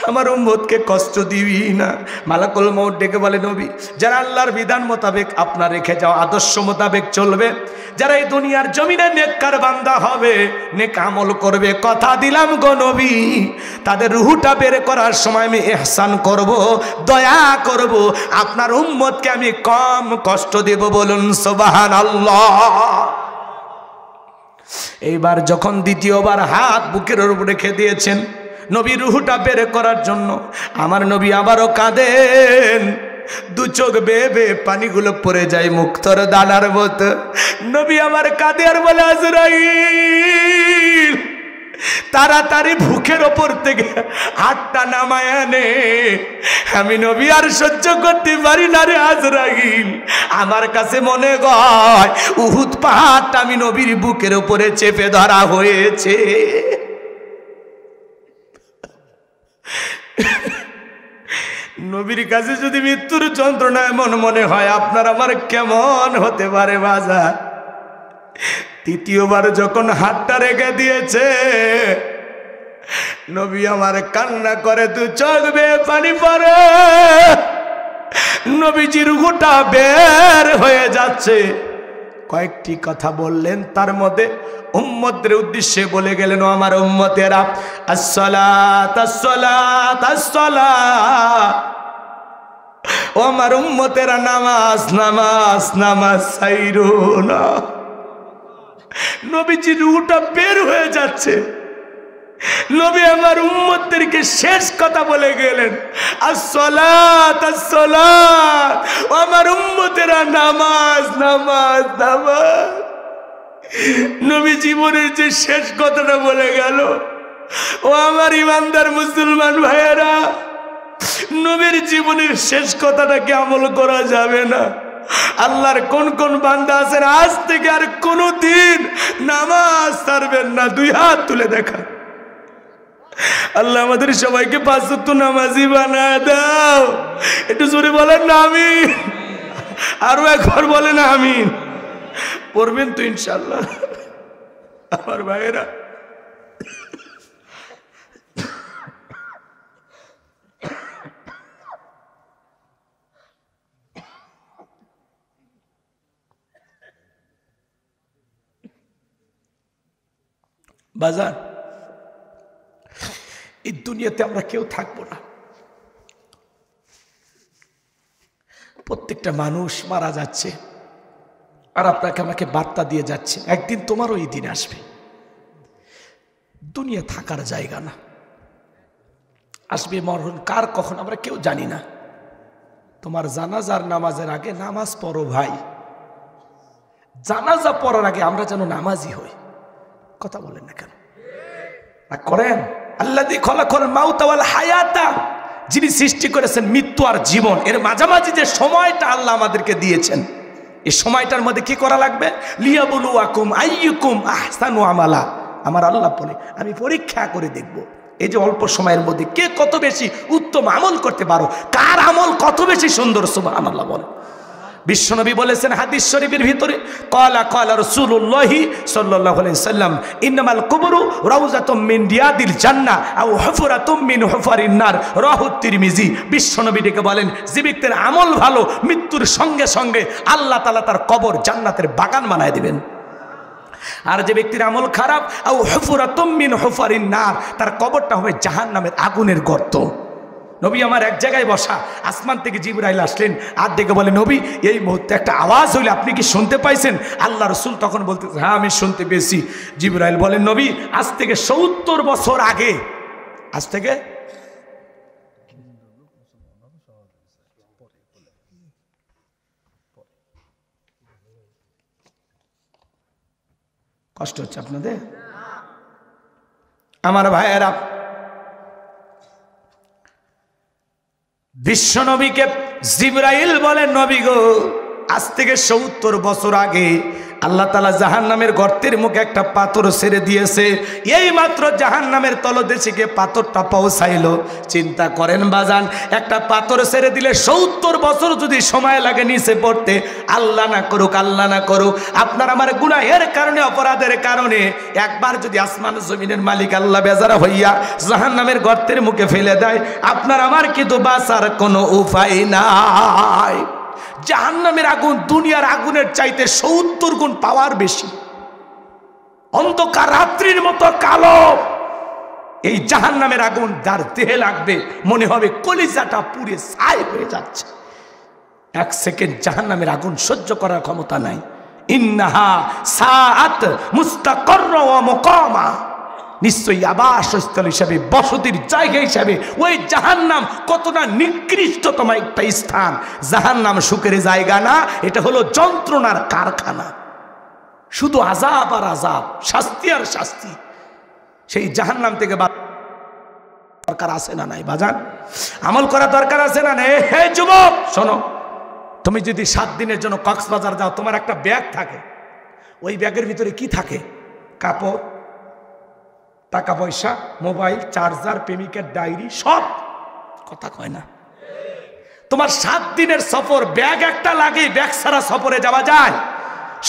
আমার উম্মতকে কষ্ট দিবি না। মালাকুল মউত ডেকে বলে, নবী যারা আল্লাহর বিধান মোতাবেক আপনার রেখে যাও আদর্শ মোতাবেক চলবে, যারা এই দুনিয়ার জমিনে নেককার বান্দা হবে নেক আমল করবে, কথা দিলাম গো নবী তাদের রূহটা বের করার সময় আমি ইহসান করব, দয়া করব, আপনার উম্মতকে আমি কম কষ্ট দেব। বলুন সুবহানাল্লাহ। এইবার যখন দ্বিতীয়বার হাত বুকের উপর রেখে দিয়েছেন নবী রূহটা বের করার জন্য, আমার নবী আবারও কাঁদেন, দু চোখ বেয়ে বেয়ে পানিগুলো পড়ে যায় মুক্তর দানার মতো। নবী আমার কাঁদে আর বলে, আজরাইল তাড়াতাড়ি বুকের ওপর থেকে হাতটা নামায় আনে, আমি নবী আর সহ্য করতে পারি না রে আজরাইল। আমার কাছে মনে হয় উহুদ পাহাড়টা আমি নবীর বুকের উপরে চেপে ধরা হয়েছে। নবীর কাছে যদি মৃত্যুর যন্ত্রণা এমন মনে হয় আপনার আমার কেমন হতে পারে বাজার? তৃতীয়বার যখন হাতটা রেখে দিয়েছে নবী আমার কান্না করে দু চোখ বেয়ে পানি পড়ে, নবীজির রূহটা বের হয়ে যাচ্ছে। কয়েকটি কথা বললেন, তার মধ্যে উম্মতের উদ্দেশ্যে বলে গেলেন, ও আমার উম্মতেরা আসসালাত আসসালাত আসসালাত, ও আমার উম্মতেরা নামাজ নামাজ নামাজ ছাইরো না। নবীজির রূহটা বের হয়ে যাচ্ছে। নবী আমার উম্মতদেরকে শেষ কথা বলে গেলেন, আসসালাত আসসালাত, ও আমার উম্মতেরা নামাজ নামাজ নামাজ। নবী জীবনের যে শেষ কথাটা বলে গেল, ও আমার ইমানদার মুসলমান ভাইয়েরা, নবীর জীবনের শেষ কথাটাকে আমল করা যাবে না। আল্লাহর কোন কোন বান্দা আছেন আজ থেকে আর কোনোদিন নামাজ ছাড়বেন না? দুই হাত তুলে দেখা। আল্লাহ আমাদের সবাইকে 5 ওয়াক্ত নামাজি বানায় দাও। একটু জোরে বলেন না আমিন, আরো একবার বলেন আমিন। পড়বেন তো ইনশাআল্লাহ আমার ভাইয়েরা। বাজার এই দুনিয়াতে আমরা কেউ থাকবো না, প্রত্যেকটা মানুষ মারা যাচ্ছে, আর আপনাকে আমাকে বার্তা দিয়ে যাচ্ছে একদিন তোমারও এই দিন আসবে। দুনিয়া থাকার জায়গা না, আসবে মরণ কার কখন আমরা কেউ জানি না। তোমার জানাজার নামাজের আগে নামাজ পড়ো ভাই, জানাজা পড়ার আগে আমরা যেন নামাজি হই। কথা বলেন না কেন? করেন আল্লাযী খলাকাল মাউতা ওয়াল হায়াতা, যিনি সৃষ্টি করেছেন মৃত্যু আর জীবন, এর মাঝামাঝি যে সময়টা আল্লাহ আমাদেরকে দিয়েছেন, এই সময়টার মধ্যে কি করা লাগবে? লিয়াবলুয়াকুম আইয়ুকুম আহসানু আমালা। আমার আল্লাহ বলে আমি পরীক্ষা করে দেখব এই যে অল্প সময়ের মধ্যে কে কত বেশি উত্তম আমল করতে পারো, কার আমল কত বেশি সুন্দর। সুবহানাল্লাহ বলে। বিশ্বনবী বলেছেন হাদিস শরীফের ভিতরে, ক্বালা ক্বালা রাসূলুল্লাহি সাল্লাল্লাহু আলাইহি সাল্লাম ইন্নামাল কুবরু রাউযাতুম মিন রিয়াদিল জান্নাহ আও হুফরাতুম মিন হুফারিন নার, রাহু তিরমিজি। বিশ্বনবী ডেকে বলেন যে ব্যক্তির আমল ভালো, মৃত্যুর সঙ্গে সঙ্গে আল্লাহ তাআলা তার কবর জান্নাতের বাগান বানায় দিবেন। আর যে ব্যক্তির আমল খারাপ, আও হুফরাতুম মিন হুফারিন নার, তার কবরটা হবে জাহান্নামের আগুনের গর্ত। নবী আমার এক জায়গায় বসা, আসমান থেকে জিবরাইল আসলেন, আর দেখে বলে নবী এই মুহূর্তে একটা আওয়াজ হইলে আপনি কি শুনতে পাইছেন? আল্লাহ রসুল তখন বলতে হ্যাঁ আমি শুনতে পেয়েছি। জিবরাইল বলেন নবী আজ থেকে 70 বছর আগে, আজ থেকে কষ্ট হচ্ছে আপনাদের আমার ভাইয়েরা। বিশ্বনবীকে জিবরাইল বলেন নবী গো আজ থেকে 70 বছর আগে আল্লাহ তাআলা জাহান্নামের গর্তের মুখে একটা পাথর ছেড়ে দিয়েছে। এই মাত্র জাহান্নামের তলদেশে গিয়ে পাথরটা পৌঁছাইলো। চিন্তা করেন বাজান, একটা পাথর ছেড়ে দিলে 70 বছর যদি সময় লাগে নিচে পড়তে, আল্লাহ না করুক আল্লাহ না করুক আপনার আমার গুনাহের কারণে, অপরাধের কারণে একবার যদি আসমান জমিনের মালিক আল্লাহ বেজারা হইয়া জাহান্নামের গর্তের মুখে ফেলে দেয়, আপনার আমার কিন্তু বাঁচার কোনো উপায় নাই। জাহান্নামের আগুন দুনিয়ার আগুনের চাইতে 70 গুণ পাওয়ার বেশি, অন্ধকার রাত্রির মতো কালো। এই জাহান্নামের আগুন যার দেহে লাগবে মনে হবে কলিজাটা পুড়ে ছাই হয়ে যাচ্ছে। 1 সেকেন্ড জাহান্নামের আগুন সহ্য করার ক্ষমতা নাই। ইন্নাহা সাআত মুস্তাকাররা ওয়া মুকামা, নিশ্চয়ই আবাসস্থল হিসাবে, বসতির জায়গা হিসাবে ওই জাহান্নাম কতটা নিকৃষ্টতম একটা স্থান। জাহান্নাম সুখের জায়গা না, এটা হলো যন্ত্রণার কারখানা, শুধু আযাব আর আযাব, শাস্তি আর শাস্তি। সেই জাহান্নাম থেকে দরকার আছে না নাই বাজান? আমল করা দরকার আছে না নাই? হে যুবক শোনো, তুমি যদি 7 দিনের জন্য কক্সবাজার যাও, তোমার একটা ব্যাগ থাকে, ওই ব্যাগের ভিতরে কি থাকে? কাপড়, টাকা পয়সা, মোবাইল, চার্জার, প্রেমিকের ডায়েরি, সব। কথা কয় না? তোমার 7 দিনের সফর, ব্যাগ একটা লাগে, ব্যাগ ছাড়া সফরে যাওয়া যায়?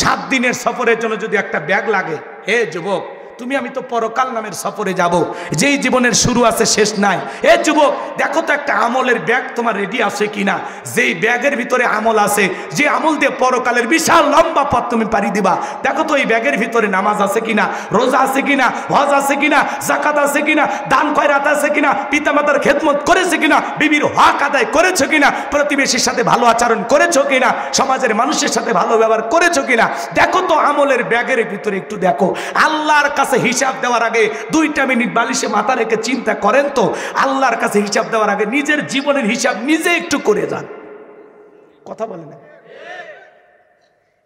7 দিনের সফরের জন্য যদি একটা ব্যাগ লাগে, হে যুবক তুমি আমি তো পরকাল নামের সফরে যাব, যেই জীবনের শুরু আছে শেষ নাই। এ যুবক দেখো তো একটা আমলের ব্যাগ তোমার রেডি আছে কিনা, যেই ব্যাগের ভিতরে আমল আছে, যে আমল দিয়ে পরকালের বিশাল লম্বা পথ তুমি পাড়ি দিবা। দেখো তো এই ব্যাগের ভিতরে নামাজ আছে কিনা, রোজা আছে কিনা, হজ আছে কিনা, যাকাত আছে কিনা, দান খয়রাত আছে কিনা, পিতামাতার খেদমত করেছে কিনা, বিবির হক আদায় করেছো কিনা, প্রতিবেশীর সাথে ভালো আচরণ করেছো কিনা, সমাজের মানুষের সাথে ভালো ব্যবহার করেছো কিনা। দেখো তো আমলের ব্যাগের ভিতরে একটু দেখো। আল্লাহর কাছে হিসাব দেওয়ার আগে 2টা মিনিট বালিশে মাথা রেখে চিন্তা করেন তো, আল্লাহর কাছে হিসাব দেওয়ার আগে নিজের জীবনের হিসাব নিজে একটু করে যান। কথা বলে না?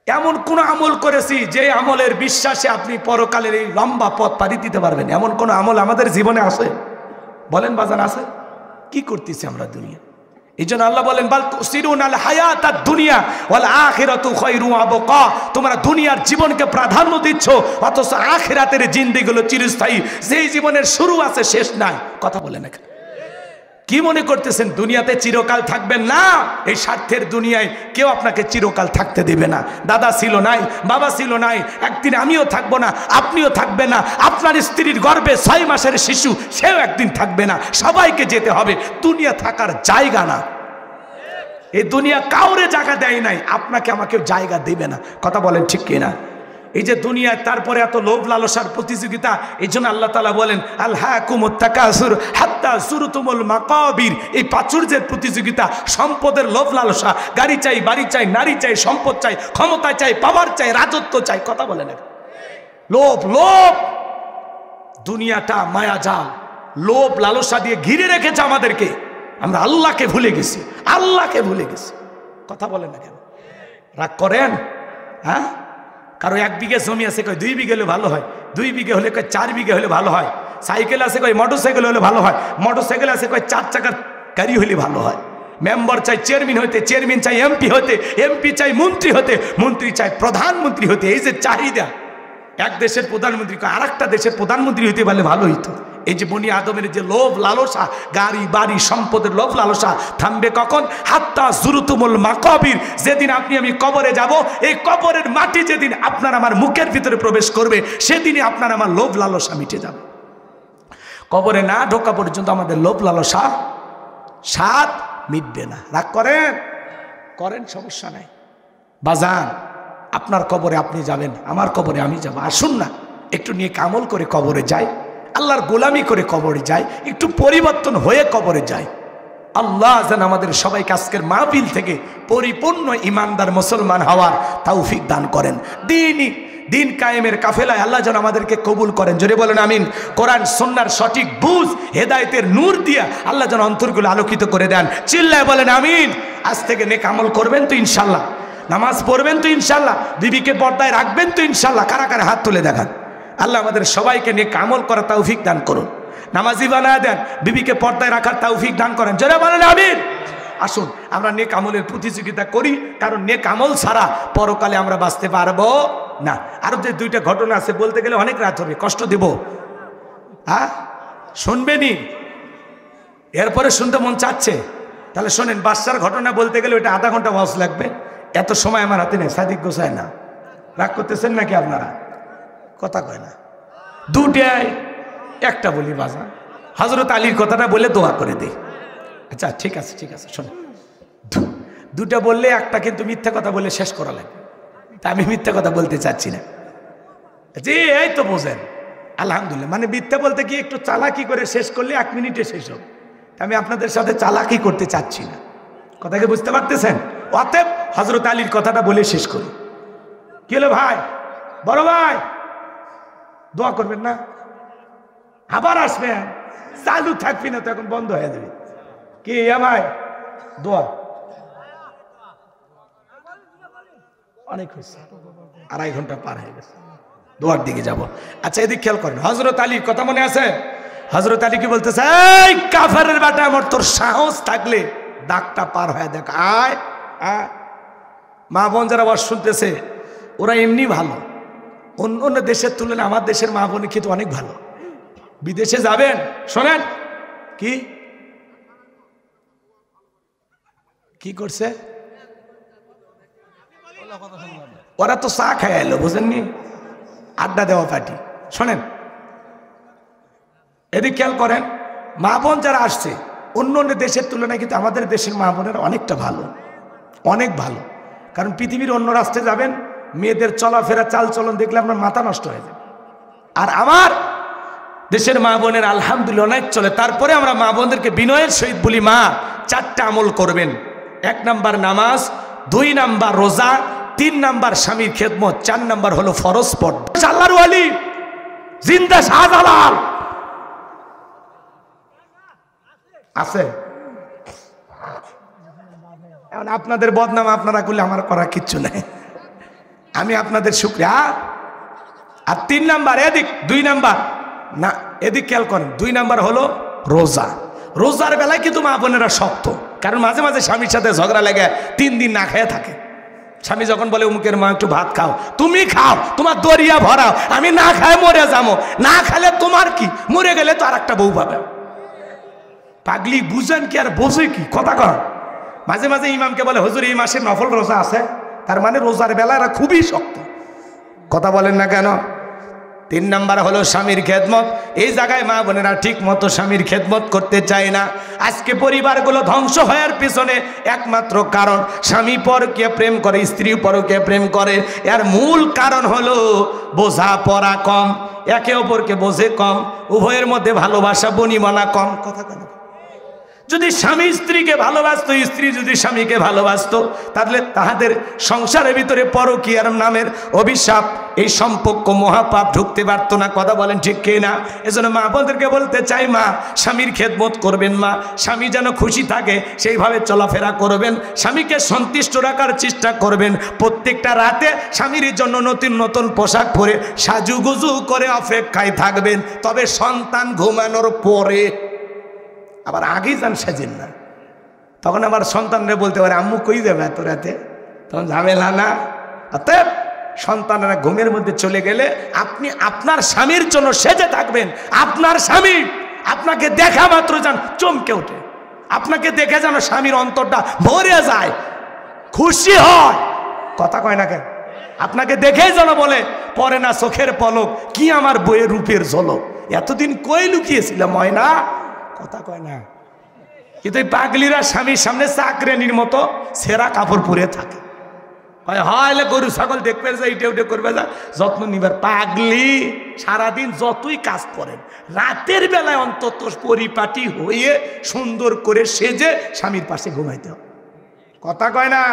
এমন কোন আমল করেছি যে আমলের বিশ্বাসে আপনি পরকালের এই লম্বা পথ পাড়ি দিতে পারবেন? এমন কোন আমল আমাদের জীবনে আছে? বলেন বাজান, আছে? কি করতেছি আমরা দুনিয়া? এই জন্য আল্লাহ বলেন বাল তুসিরুনাল হায়াতাদ দুনিয়া ওয়াল আখিরাতু খায়রু ওয়া আবকা, তোমরা দুনিয়ার জীবনকে প্রাধান্য দিচ্ছ অথচ আখিরাতের জিন্দেগি হলো চিরস্থায়ী, যেই জীবনের শুরু আছে শেষ নাই। কথা বলেন না, কি মনে করতেছেন দুনিয়াতে চিরকাল থাকবেন? না, এই স্বার্থের দুনিয়ায় কেউ আপনাকে চিরকাল থাকতে দেবে না। দাদা ছিল নাই, বাবা ছিল নাই, একদিন আমিও থাকবো না, আপনিও থাকবে না, আপনার স্ত্রীর গর্ভে 6 মাসের শিশু সেও একদিন থাকবে না, সবাইকে যেতে হবে। দুনিয়া থাকার জায়গা না, এই দুনিয়া কাউরে জায়গা দেয় নাই, আপনাকে আমাকে জায়গা দেবে না। কথা বলেন ঠিক কিনা? এই যে দুনিয়ায় তারপরে এত লোভ লালসার প্রতিযোগিতা, এই জন্য আল্লাহ তাআলা বলেন আলহাকুমুত তাকাসুর হাত্তা যুরতুমুল মাকাবির, এই প্রাচুর্যের প্রতিযোগিতা, সম্পদের লোভ লালসা, গাড়ি চাই, বাড়ি চাই, নারী চাই, সম্পদ চাই, ক্ষমতা চাই, পাওয়ার চাই, রাজত্ব চাই। কথা বলেন, লোভ লোভ। দুনিয়াটা মায়াজাল, লোভ লালসা দিয়ে ঘিরে রেখেছে আমাদেরকে। আমরা আল্লাহকে ভুলে গেছি, আল্লাহকে ভুলে গেছি। কথা বলেন না কেন? রাগ করেন? হ্যাঁ, কারো 1 বিঘা জমি আছে, কয় 2 বিঘা হলে ভালো হয়, 2 বিঘা হলে কয় 4 বিঘা হলে ভালো হয়। সাইকেল আছে, কয় মোটর সাইকেল হলে ভালো হয়, মোটর সাইকেল আছে, কয় 4 চাকার গাড়ি হলে ভালো হয়। মেম্বার চাই চেয়ারম্যান হতে, চেয়ারম্যান চাই এমপি হতে, এমপি চাই মন্ত্রী হতে, মন্ত্রী চাই প্রধানমন্ত্রী হতে। এই যে চাহিদা, এক দেশের প্রধানমন্ত্রী আর একটা দেশের প্রধানমন্ত্রী হতে পারলে ভালো হইতো। এই যে বনি আদমের যে লোভ লালসা, গাড়ি বাড়ি সম্পদের লোভ লালসা থামবে কখন? হাত্তা যুরতুমুল মাকাবির, যেদিন আপনি আমি কবরে যাব, এই কবরের মাটি যেদিন আপনার আমার মুখের ভিতরে প্রবেশ করবে, সেদিনই আপনার আমার লোভ লালসা মিটে যাবে। কবরে না ঢোকা পর্যন্ত আমাদের লোভ লালসা স্বাদ মিটবে না। রাগ করেন? করেন, সমস্যা নাই। বাজান, আপনার কবরে আপনি যাবেন, আমার কবরে আমি যাব। আসুন না একটু নিয়ে কামল করে কবরে যাই, আল্লাহর গোলামি করে কবরে যাই, একটু পরিবর্তন হয়ে কবরে যাই। আল্লাহ যেন আমাদের সবাইকে আজকের মাহফিল থেকে পরিপূর্ণ ইমানদার মুসলমান হওয়ার তৌফিক দান করেন। দিন কায়েমের কাফেলায় আল্লাহ যেন আমাদেরকে কবুল করেন। জোরে বলেন আমিন। কোরআন সুন্নাহর সঠিক বুঝ, হেদায়েতের নূর দিয়া আল্লাহ যেন অন্তরগুলো আলোকিত করে দেন। চিল্লায় বলেন আমিন। আজ থেকে নেক আমল করবেন তো ইনশাল্লাহ, নামাজ পড়বেন তো ইনশাল্লাহ, বিবিকে পর্দায় রাখবেন তো ইনশাল্লাহ। কারা কারা হাত তুলে দেখান। আল্লাহ আমাদের সবাইকে নেক আমল করার তৌফিক দান করুন, নামাজি বানায় দেন, বিবিকে পর্দায় রাখার তৌফিক দান করেন। জোরে বলেন আমিন। আসুন আমরা নেক আমলের প্রতিযোগিতা করি, কারণ নেক আমল ছাড়া পরকালে আমরা বাঁচতে পারবো না। আরো যে 2টা ঘটনা আছে, বলতে গেলে অনেক রাত হবে, কষ্ট দেব। হ্যাঁ, শুনবেনি? এরপরে শুনতে মন চাচ্ছে, তাহলে শোনেন। বাদশার ঘটনা বলতে গেলে ওইটা আধা ঘন্টা ওয়াজ লাগবে, এত সময় আমার হাতে নেই। সাদিক গোসাই না, রাগ করতেছেন নাকি আপনারা? কথা কয় না। 2টায় একটা বলি বাজান, হযরত আলীর কথাটা বলে দোয়া করে দিই। আচ্ছা ঠিক আছে, ঠিক আছে, শোনেন। 2টা বললে একটা কিন্তু মিথ্যা কথা বলে শেষ করা লাগবে, তা আমি মিথ্যা কথা বলতে চাচ্ছি না। জি, এই তো বোঝেন। আলহামদুলিল্লাহ, মানে মিথ্যা বলতে গিয়ে একটু চালাকি করে শেষ করলে 1 মিনিটে শেষ হবে। আমি আপনাদের সাথে চালাকি করতে চাচ্ছি না, কথাকে বুঝতে পারতেছেন? অতএব হযরত আলীর কথাটা বলে শেষ করি। কি হলো ভাই, বড় ভাই, দোয়া করবেন না? আবার আসবেন, চালু থাকবি না তো, এখন বন্ধ হয়ে যাবে। কি ভাই, দোয়া অনেক হয়েছে, 2.5 ঘন্টা পার হয়ে গেছে, দোয়ার দিকে যাব। আচ্ছা এদিকে খেয়াল করেন, হযরত আলীর কথা মনে আছে? হযরত আলী কি বলতেছে? এই কাফেরের বেটা, আমার তোর সাহস থাকলে দাগটা পার হয়ে দেখ, আয় আয়। মা বোন যারা ওয়াজ শুনতেছে, ওরা এমনি ভালো, অন্য অন্য দেশের তুলনায় আমার দেশের মা বোনের কিন্তু অনেক ভালো। বিদেশে যাবেন, শোনেন কি কি করছে ওরা, তো চা খায় এলো, বুঝেননি? আড্ডা দেওয়া পার্টি। শোনেন, এদিক খেয়াল করেন, মা বোন যারা আসছে অন্য অন্য দেশের তুলনায় কিন্তু আমাদের দেশের মা বোনের অনেকটা ভালো, অনেক ভালো। কারণ পৃথিবীর অন্য রাষ্ট্রে যাবেন, মেয়েদের চলাফেরা চাল চলন দেখলে আপনার মাথা নষ্ট হয়ে যায়। আর আমার দেশের মা বোনের আলহামদুলিল্লাহ অনেক চলে। তারপরে আমরা মা বোনদেরকে বিনয়ের সহিত বলি, মা 4টা আমল করবেন। 1 নাম্বার নামাজ, 2 নাম্বার রোজা, 3 নাম্বার স্বামীর খেদমত, 4 নাম্বার হলো ফরজ পড়। আল্লাহর ওয়ালি জিন্দা শাহজালাল আছে। এখন আপনাদের বদনাম আপনারা করলে আমার করার কিচ্ছু নাই, আমি আপনাদের শুকরিয়া। আর 3 নাম্বার এদিক, 2 নাম্বার না এদিক খেয়াল করেন, 2 নাম্বার হলো রোজা। রোজার বেলায় কিন্তু মা বোনেরা শক্ত, কারণ মাঝে মাঝে স্বামীর সাথে ঝগড়া লেগে 3 দিন না খেয়ে থাকে। স্বামী যখন বলে অমুকের মা একটু ভাত খাও, তুমি খাও, তোমার দরিয়া ভরাও, আমি না খায় মরে যাবো, না খেলে তোমার কি, মরে গেলে তো আর একটা বউ পাবে। পাগলি বুঝেন কি আর বোঝে কি, কথা কর। মাঝে মাঝে ইমামকে বলে হুজুর এই মাসে নফল রোজা আছে, তার মানে রোজার বেলা এরা খুবই শক্ত। কথা বলেন না কেন? 3 নাম্বার হলো স্বামীর খেদমত। এই জায়গায় মা বোনেরা ঠিক মতো স্বামীর খেদমত করতে চায় না। আজকে পরিবারগুলো ধ্বংস হওয়ার পিছনে একমাত্র কারণ স্বামী পরকে প্রেম করে, স্ত্রী পরকে প্রেম করে। এর মূল কারণ হলো বোঝাপড়া কম, একে অপরকে বোঝে কম, উভয়ের মধ্যে ভালোবাসা বনিবনা কম। কথা কেন? যদি স্বামী স্ত্রীকে ভালোবাসতো, স্ত্রী যদি স্বামীকে ভালোবাসতো, তাহলে তাহাদের সংসারের ভিতরে পরকীয়ার নামের অভিশাপ, এই সম্পর্ক মহাপাপ ঢুকতে পারতো না। কথা বলেন ঠিক কি না? এজন্য মা বোনদেরকে বলতে চাই, মা স্বামীর খেদমত করবেন, মা স্বামী যেন খুশি থাকে সেইভাবে চলাফেরা করবেন, স্বামীকে সন্তুষ্ট রাখার চেষ্টা করবেন। প্রত্যেকটা রাতে স্বামীর জন্য নতুন নতুন পোশাক পরে সাজুগুজু করে অপেক্ষায় থাকবেন। তবে সন্তান ঘুমানোর পরে, আবার আগেই যান সাজেন না, তখন আবার সন্তানরা বলতে পারে আম্মু কই যাবে এত রাতে, তখন ঝামেলা না। অতএব সন্তানরা ঘুমের মধ্যে চলে গেলে আপনি আপনার স্বামীর জন্য সেজে থাকবেন। আপনার স্বামী আপনাকে দেখা মাত্র যেন চমকে ওঠে, আপনাকে দেখে যেন স্বামীর অন্তরটা ভরে যায়, খুশি হয়। কথা কয় না কেন? আপনাকে দেখেই যেন বলে পরে না চোখের পলক, কি আমার বইয়ের রূপের ঝলক, এতদিন কই লুকিয়েছিলাম ময়না। কথা কয় না। কিন্তু এই পাগলিরা স্বামীর সামনে চাকরানির মতো সেরা কাপড় পরে থাকে, হয় গরু ছাগল দেখবে যা, ইটে উঠে করবে যা, যত্ন নিবার। পাগলি সারাদিন যতই কাজ করেন, রাতের বেলায় অন্তত পরিপাটি হয়ে সুন্দর করে সেজে স্বামীর পাশে ঘুমাইতে হবে। কথা কয় না?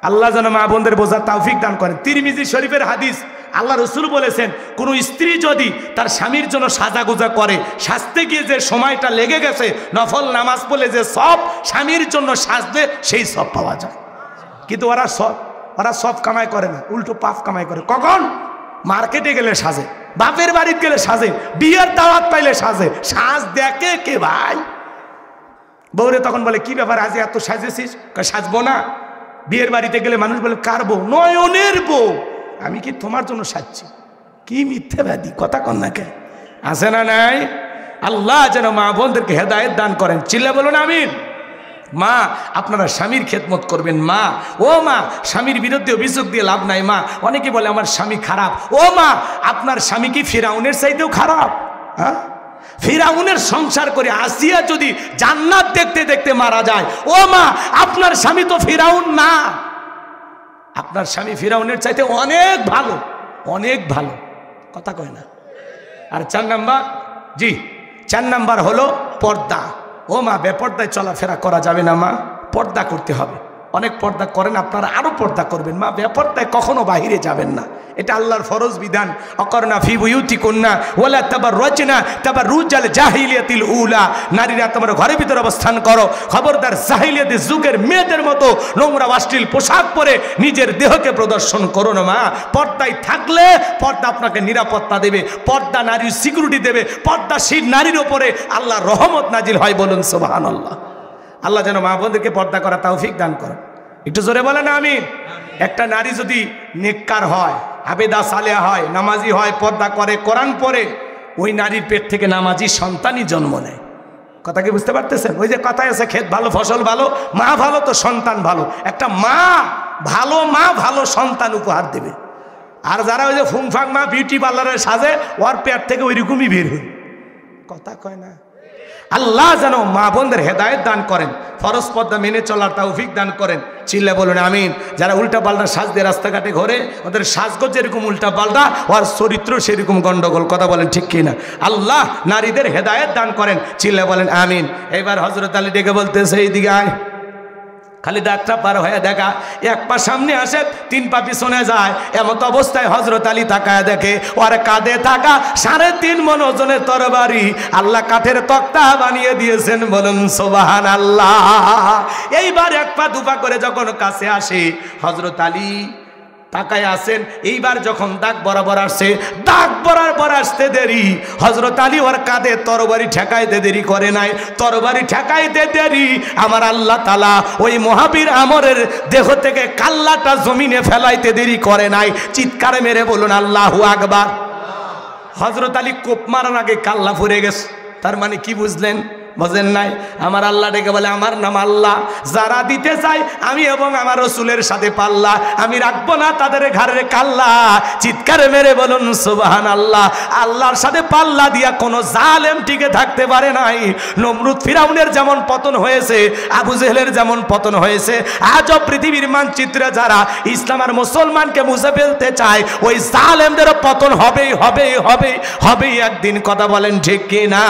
আল্লাহ যেন মা বোনদের বোঝার তৌফিক দান করেন। তিরমিজি শরীফের হাদিস, আল্লাহ রসুল বলেছেন, কোন স্ত্রী যদি তার স্বামীর জন্য সাজাগোজা করে, সাজতে গিয়ে যে সময়টা লেগে গেছে, নফল নামাজ পড়লে যে সব স্বামীর জন্য সাজবে সেই সব পাওয়া যায়। কিন্তু ওরা সব কামাই করে না, উল্টো পাপ কামাই করে। কখন? মার্কেটে গেলে সাজে, বাপের বাড়িতে গেলে সাজে, বিয়ের দাওয়াত পাইলে সাজে। সাজ দেখে কে ভাই? বউরে তখন বলে কি ব্যাপার আজ এত সাজেছিস? সাজবো না। বিয়ের বাড়িতে গেলে মানুষ বলে কার বউ? নয়নের বউ। আমি কি তোমার জন্য সাজছি? কি মিথ্যাবাদী, কথা কন না কেন? আছে না নাই? আল্লাহ যেন মা বোনদেরকে হেদায়েত দান করেন। চিল্লা বলুন আমিন। মা আপনারা স্বামীর খেদমত করবেন। মা, ও মা, স্বামীর বিরুদ্ধে অভিযোগ দিয়ে লাভ নাই। মা, অনেকে বলে আমার স্বামী খারাপ। ও মা, আপনার স্বামী কি ফিরাউনের চাইতেও খারাপ? হ্যাঁ, ফিরাউনের সংসার করে আসিয়া যদি জান্নাত দেখতে দেখতে মারা যায়, ও মা, আপনার স্বামী তো ফিরাউন না, আপনার স্বামী ফিরাউনের চাইতে অনেক ভালো, অনেক ভালো। কথা কয় না? আর 4 নাম্বার, জি 4 নাম্বার হলো পর্দা। ও মা, বেপর্দায় চলাফেরা করা যাবে না মা, পর্দা করতে হবে। অনেক পর্দা করেন, আপনারা আরো পর্দা করবেন। মা, বেপর্দায় কখনো বাহিরে যাবেন না, এটা আল্লাহর ফরজ বিধান। অকরনা ফি বুয়ুতিকুন্না ওয়ালা তাবাররাজনা তাবাররুজাল জাহিলিয়াতিল উলা। নারীরা তোমার ঘরের ভিতরে অবস্থান করো, খবরদার জাহিলিয়াতের যুগের মেয়েদের মতো নোংরা অশ্লীল পোশাক পরে নিজের দেহকে প্রদর্শন করো না। মা, পর্দায় থাকলে পর্দা আপনাকে নিরাপত্তা দেবে, পর্দা নারীর সিকিউরিটি দেবে, পর্দাশীল নারীর ওপরে আল্লাহর রহমত নাজিল হয়। বলুন সুবহানাল্লাহ। আল্লাহ যেন মা বোনদেরকে পর্দা করা তৌফিক দান করেন। একটু জোরে বলেন আমিন। একটা নারী যদি নেককার হয়, আবেদা সালেহা হয়, নামাজি হয়, পর্দা করে, কোরআন পড়ে, ওই নারীর পেট থেকে নামাজি সন্তানই জন্ম নেয়। কথা কি বুঝতে পারতেছেন? ওই যে কথায় আছে ক্ষেত ভালো ফসল ভালো, মা ভালো তো সন্তান ভালো। একটা মা ভালো সন্তান উপহার দেবে। আর যারা ওই যে ফুংফাং মা বিউটি পার্লারে সাজে, ওর পেট থেকে ওই রকমই বের হয়। কথা কয় না? আল্লাহ যেন মা বোনদের হেদায়েত দান করেন, ফরজ পর্দা মেনে চলার তৌফিক দান করেন। চিল্লা বলুন আমিন। যারা উল্টা পাল্টা সাজ দিয়ে রাস্তাঘাটে ঘোরে, ওদের সাজগোজ যেরকম উল্টা পাল্টা, ওর চরিত্র সেরকম গন্ডগোল। কথা বলেন ঠিক কিনা? আল্লাহ নারীদের হেদায়েত দান করেন। চিল্লা বলেন আমিন। এবার হযরত আলী ডেকে বলতেছে এইদিকে আয়। খালি ডাকটা পার হয়ে দেখা, 1 পা সামনে আসে, 3 পা পিছনে যায়। এমত অবস্থায় হযরত আলী তাকায় দেখে ওর কাঁধে থাকা 3.5 মণ ওজনের তরবারি আল্লাহ কাঠের তক্তা বানিয়ে দিয়েছেন। বলুন সুবহানাল্লাহ। এইবার 1 পা 2 পা করে যখন কাছে আসে, হযরত আলী তাকায় আসেন। এইবার যখন দাগ বরাবর আসছে, দাগ বরাবর আসতে দেরি, হযরত আলী ওর কাঁধে তরবারি ঠেকাইতে দেরি করে নাই। তরবারি ঠেকাইতে দেরি, আমার আল্লাহ তাআলা ওই মহাবীর আমরের দেহ থেকে কাল্লাটা জমিনে ফেলাইতে দেরি করে নাই। চিৎকার মেরে বলুন আল্লাহু আকবার। হযরত আলী কোপ মারার আগে কাল্লা ফুরে গেছে। তার মানে কি বুঝলেন? বুঝেন নাই? আমার আল্লাহ ডেকে বলে, আমার নাম আল্লাহ, যারা দিতে চাই আমি এবং আমার রসুলের সাথে পাল্লা, আমি রাখবো না তাদের ঘাড়ের কাল্লা। চিৎকার মেরে বলুন সুবহানাল্লাহ। আল্লাহর সাথে পাল্লা দিয়া কোনো জালেম টিকে থাকতে পারে নাই। নমরুদ ফিরাউনের যেমন পতন হয়েছে, আবু জেহেলের যেমন পতন হয়েছে, আজও পৃথিবীর মানচিত্রে যারা ইসলাম আর মুসলমানকে মুছে ফেলতে চায়, ওই জালেমদেরও পতন হবেই হবেই হবেই হবেই একদিন। কথা বলেন ঠিক কি না?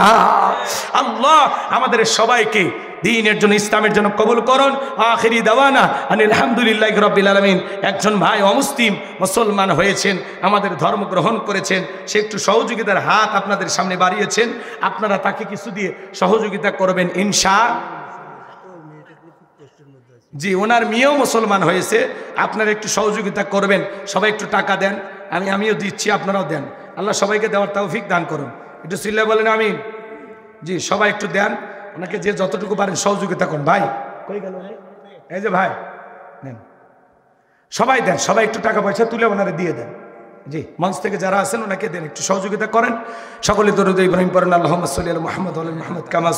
আল্লাহ আমাদের সবাইকে দ্বীনের জন্য, ইসলামের জন্য কবুল করুন। আখিরি দাওয়ানা আনিল হামদুলিল্লাহি রাব্বিল আলামিন। একজন ভাই অমুসলিম মুসলমান হয়েছেন, আমাদের ধর্ম গ্রহণ করেছেন, সে একটু সহযোগিতার হাত আপনাদের সামনে বাড়িয়েছেন, আপনারা তাকে কিছু দিয়ে সহযোগিতা করবেন ইনশাআল্লাহ। জি, ওনার মেয়েও মুসলমান হয়েছে, আপনারা একটু সহযোগিতা করবেন। সবাই একটু টাকা দেন, আমিও দিচ্ছি, আপনারাও দেন। আল্লাহ সবাইকে দেওয়ার তৌফিক দান করুন। একটু সিল্লা বলেন আমিন। জি, সবাই একটু দেন, ওনাকে যে যতটুকু পারেন সহযোগিতা করুন। ভাই কই গেল? এই যে ভাই নেন, সবাই দেন, সবাই একটু টাকা পয়সা তুলে ওনারে দিয়ে দেন। জি, মঞ্চ থেকে যারা আছেন ওনাকে দেন, একটু সহযোগিতা করেন। সকলে দরুদ ইব্রাহিম পড়েন। আল্লাহুম্মা সাল্লি আলা মুহাম্মদ ওয়া আলা মুহাম্মদ কামা